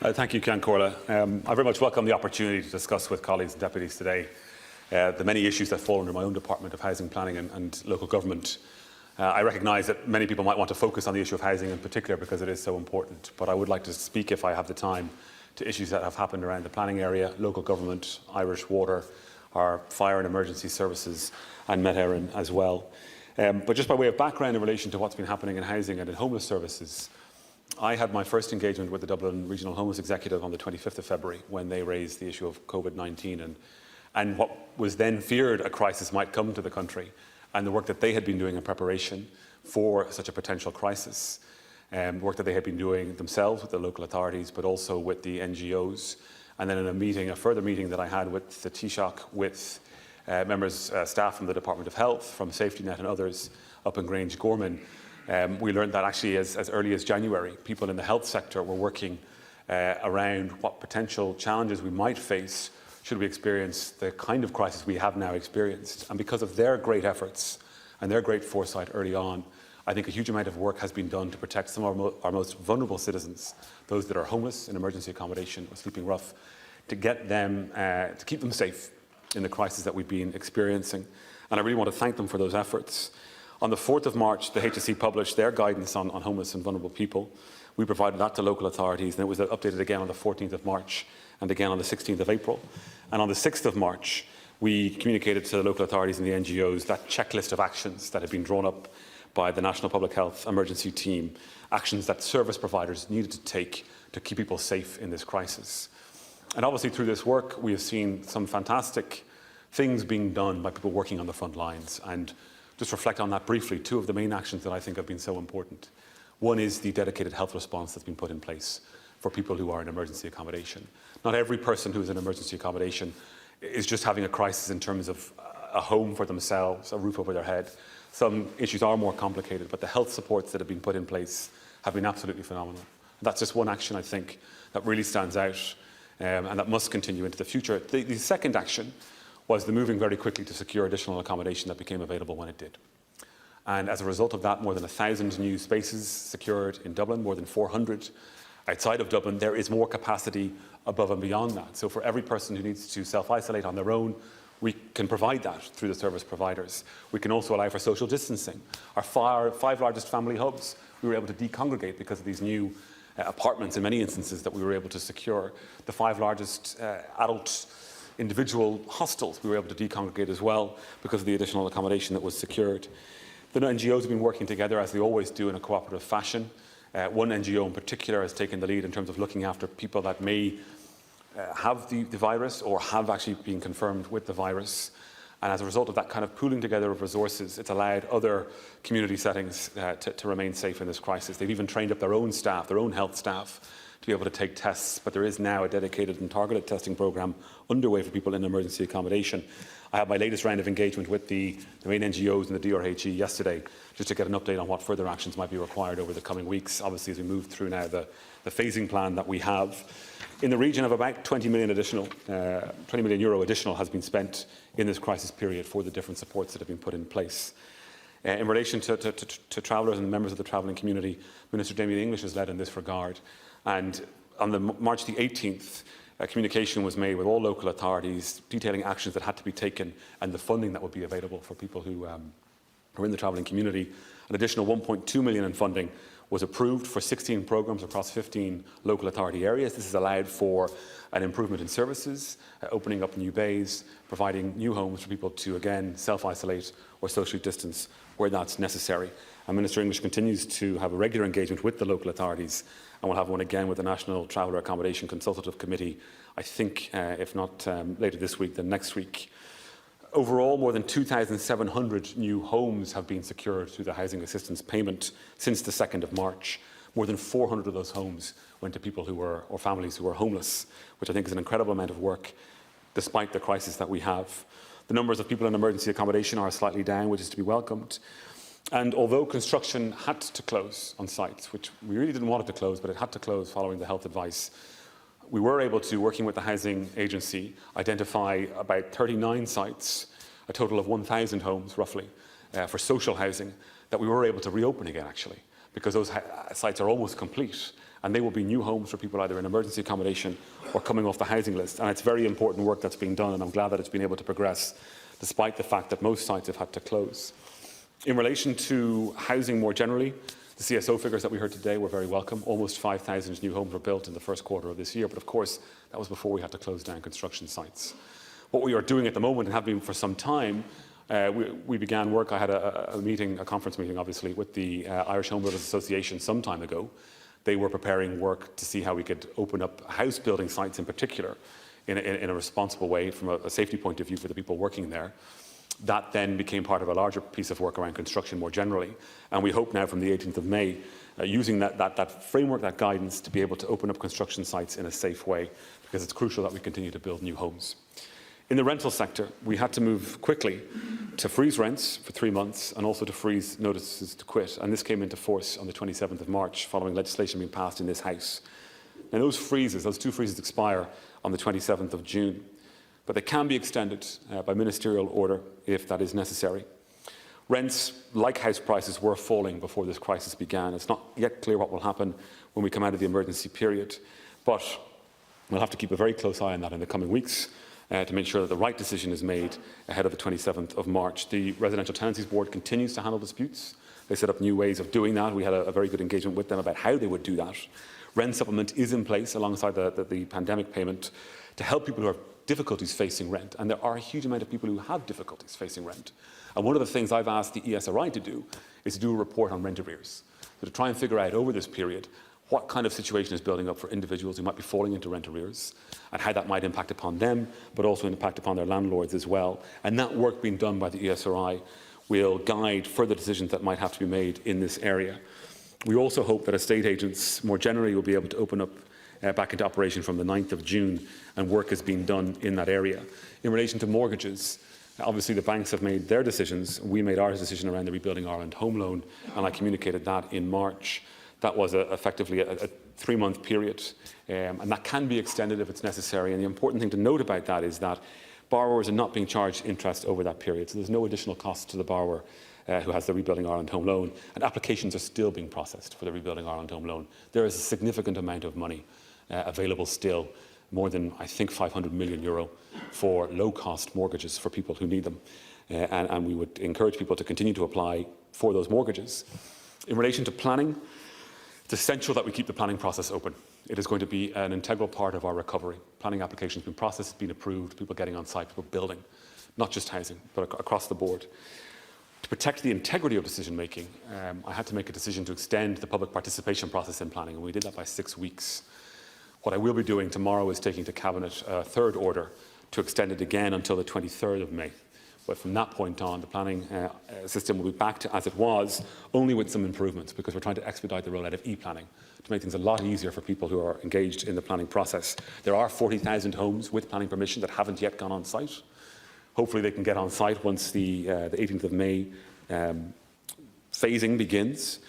Thank you, Ceann Comhairle. I very much welcome the opportunity to discuss with colleagues and deputies today the many issues that fall under my own Department of Housing, Planning and Local Government. I recognise that many people might want to focus on the issue of housing in particular because it is so important, but I would like to speak, if I have the time, to issues that have happened around the planning area, local government, Irish Water, our fire and emergency services and Met Éireann as well. But just by way of background in relation to what's been happening in housing and in homeless services, I had my first engagement with the Dublin Regional Homeless Executive on the 25th of February when they raised the issue of COVID-19 and what was then feared a crisis might come to the country, and the work that they had been doing in preparation for such a potential crisis. Work that they had been doing themselves with the local authorities, but also with the NGOs. And then in a further meeting that I had with the Taoiseach, with staff from the Department of Health, from Safety Net and others up in Grange Gorman, we learned that actually as early as January, people in the health sector were working around what potential challenges we might face should we experience the kind of crisis we have now experienced. And because of their great efforts and their great foresight early on, I think a huge amount of work has been done to protect some of our most vulnerable citizens, those that are homeless in emergency accommodation or sleeping rough, to get them, to keep them safe in the crisis that we've been experiencing. And I really want to thank them for those efforts. On the 4th of March, the HSE published their guidance on homeless and vulnerable people. We provided that to local authorities, and it was updated again on the 14th of March and again on the 16th of April. And on the 6th of March, we communicated to the local authorities and the NGOs that checklist of actions that had been drawn up by the National Public Health Emergency Team, actions that service providers needed to take to keep people safe in this crisis. And obviously through this work, we have seen some fantastic things being done by people working on the front lines. And just reflect on that briefly, two of the main actions that I think have been so important. One is the dedicated health response that's been put in place for people who are in emergency accommodation. Not every person who is in emergency accommodation is just having a crisis in terms of a home for themselves, a roof over their head. Some issues are more complicated, but the health supports that have been put in place have been absolutely phenomenal. That's just one action, I think, that really stands out and that must continue into the future. The second action was the moving very quickly to secure additional accommodation that became available when it did. And as a result of that, more than 1,000 new spaces secured in Dublin, more than 400 outside of Dublin. There is more capacity above and beyond that. So for every person who needs to self-isolate on their own, we can provide that through the service providers. We can also allow for social distancing. Our five largest family hubs, we were able to decongregate because of these new apartments in many instances that we were able to secure. The 5 largest adult individual hostels we were able to decongregate as well because of the additional accommodation that was secured. The NGOs have been working together, as they always do, in a cooperative fashion. One NGO in particular has taken the lead in terms of looking after people that may have the virus or have actually been confirmed with the virus. And as a result of that kind of pooling together of resources, it's allowed other community settings to remain safe in this crisis. They've even trained up their own staff, their own health staff, to be able to take tests, but there is now a dedicated and targeted testing programme underway for people in emergency accommodation. I had my latest round of engagement with the main NGOs and the DRHE yesterday, just to get an update on what further actions might be required over the coming weeks, obviously as we move through now the phasing plan that we have. In the region of about 20 million euro additional has been spent in this crisis period for the different supports that have been put in place. In relation to travellers and members of the travelling community, Minister Damien English has led in this regard. And on March the 18th, a communication was made with all local authorities detailing actions that had to be taken and the funding that would be available for people who are in the travelling community. An additional 1.2 million in funding was approved for 16 programmes across 15 local authority areas. This has allowed for an improvement in services, opening up new bays, providing new homes for people to again self-isolate or socially distance where that's necessary. And Minister English continues to have a regular engagement with the local authorities, and we'll have one again with the National Traveller Accommodation Consultative Committee, I think, if not later this week, then next week. Overall, more than 2,700 new homes have been secured through the housing assistance payment since the 2nd of March. More than 400 of those homes went to people who were, or families who were homeless, which I think is an incredible amount of work, despite the crisis that we have. The numbers of people in emergency accommodation are slightly down, which is to be welcomed. And although construction had to close on sites, which we really didn't want it to close, but it had to close following the health advice, we were able to, working with the housing agency, identify about 39 sites, a total of 1,000 homes roughly, for social housing, that we were able to reopen again actually, because those sites are almost complete and they will be new homes for people either in emergency accommodation or coming off the housing list. And it's very important work that's being done, and I'm glad that it's been able to progress despite the fact that most sites have had to close. In relation to housing more generally, the CSO figures that we heard today were very welcome. Almost 5,000 new homes were built in the first quarter of this year, but of course that was before we had to close down construction sites. What we are doing at the moment, and have been for some time, we began work. I had a conference meeting obviously, with the Irish Home Builders Association some time ago. They were preparing work to see how we could open up house building sites in particular in a responsible way from a safety point of view for the people working there. That then became part of a larger piece of work around construction more generally, and we hope now from the 18th of May, using that framework, that guidance, to be able to open up construction sites in a safe way, because it's crucial that we continue to build new homes. In the rental sector, we had to move quickly to freeze rents for 3 months and also to freeze notices to quit, and this came into force on the 27th of March following legislation being passed in this House. Now those two freezes expire on the 27th of June, but they can be extended by ministerial order if that is necessary. Rents, like house prices, were falling before this crisis began. It's not yet clear what will happen when we come out of the emergency period, but we'll have to keep a very close eye on that in the coming weeks to make sure that the right decision is made ahead of the 27th of March. The Residential Tenancies Board continues to handle disputes. They set up new ways of doing that. We had a very good engagement with them about how they would do that. Rent supplement is in place alongside the pandemic payment to help people who have difficulties facing rent, and there are a huge amount of people who have difficulties facing rent. And one of the things I've asked the ESRI to do is to do a report on rent arrears, so to try and figure out over this period what kind of situation is building up for individuals who might be falling into rent arrears and how that might impact upon them, but also impact upon their landlords as well. And that work being done by the ESRI will guide further decisions that might have to be made in this area. We also hope that estate agents more generally will be able to open up back into operation from the 9th of June, and work is being done in that area. In relation to mortgages, obviously the banks have made their decisions. We made our decision around the Rebuilding Ireland home loan, and I communicated that in March. That was effectively a 3-month period, and that can be extended if it's necessary. And the important thing to note about that is that borrowers are not being charged interest over that period, so there's no additional cost to the borrower who has the Rebuilding Ireland home loan, and applications are still being processed for the Rebuilding Ireland home loan. There is a significant amount of money available still, more than, I think, €500 million for low-cost mortgages for people who need them. And we would encourage people to continue to apply for those mortgages. In relation to planning, it's essential that we keep the planning process open. It is going to be an integral part of our recovery. Planning applications being processed, being approved, people getting on site, people building, not just housing, but across the board. To protect the integrity of decision making, I had to make a decision to extend the public participation process in planning, and we did that by 6 weeks. What I will be doing tomorrow is taking to Cabinet a third order to extend it again until the 23rd of May. But from that point on, the planning system will be back to as it was, only with some improvements, because we're trying to expedite the rollout of e-planning to make things a lot easier for people who are engaged in the planning process. There are 40,000 homes with planning permission that haven't yet gone on site. Hopefully they can get on site once the 18th of May phasing begins.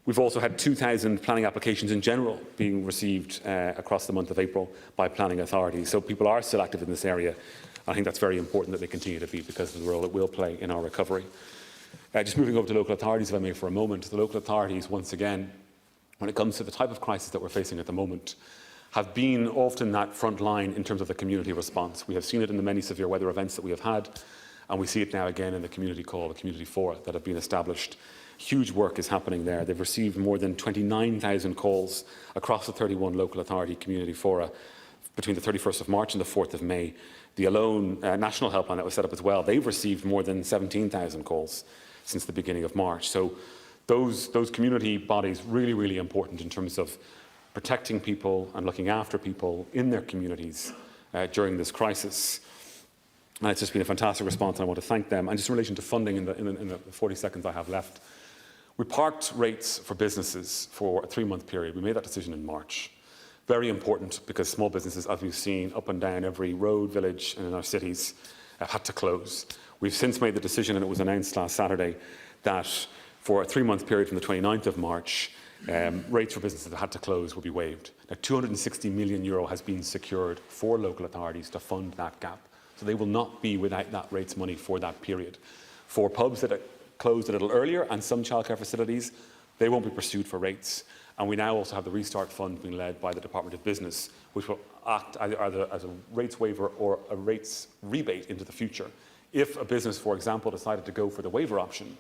We've also had 2,000 planning applications in general being received across the month of April by planning authorities. So people are still active in this area. I think that's very important that they continue to be, because of the role it will play in our recovery. Just moving over to local authorities, if I may, for a moment. The local authorities, once again, when it comes to the type of crisis that we're facing at the moment, have been often that front line in terms of the community response. We have seen it in the many severe weather events that we have had, and we see it now again in the community call, the community fora that have been established. Huge work is happening there. They've received more than 29,000 calls across the 31 local authority community fora between the 31st of March and the 4th of May. The Alone national helpline that was set up as well, they've received more than 17,000 calls since the beginning of March. So those community bodies really, really important in terms of protecting people and looking after people in their communities during this crisis. And it's just been a fantastic response, and I want to thank them. And just in relation to funding, in the 40 seconds I have left, we parked rates for businesses for a 3-month period. We made that decision in March. Very important, because small businesses, as we've seen up and down every road, village and in our cities, have had to close. We've since made the decision, and it was announced last Saturday, that for a 3-month period from the 29th of March, rates for businesses that had to close will be waived. Now, €260 million has been secured for local authorities to fund that gap. So they will not be without that rates money for that period. For pubs that closed a little earlier and some childcare facilities, they won't be pursued for rates. And we now also have the Restart Fund being led by the Department of Business, which will act either as a rates waiver or a rates rebate into the future. If a business, for example, decided to go for the waiver option,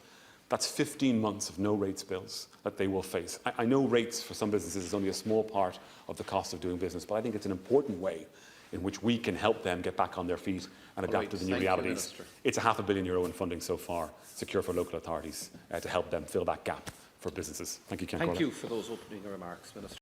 that's 15 months of no rates bills that they will face. I know rates for some businesses is only a small part of the cost of doing business, but I think it's an important way in which we can help them get back on their feet and adapt to the new realities. It's €500 million in funding so far, secure for local authorities to help them fill that gap for businesses. Thank you, Ken. Thank you for those opening remarks, Minister.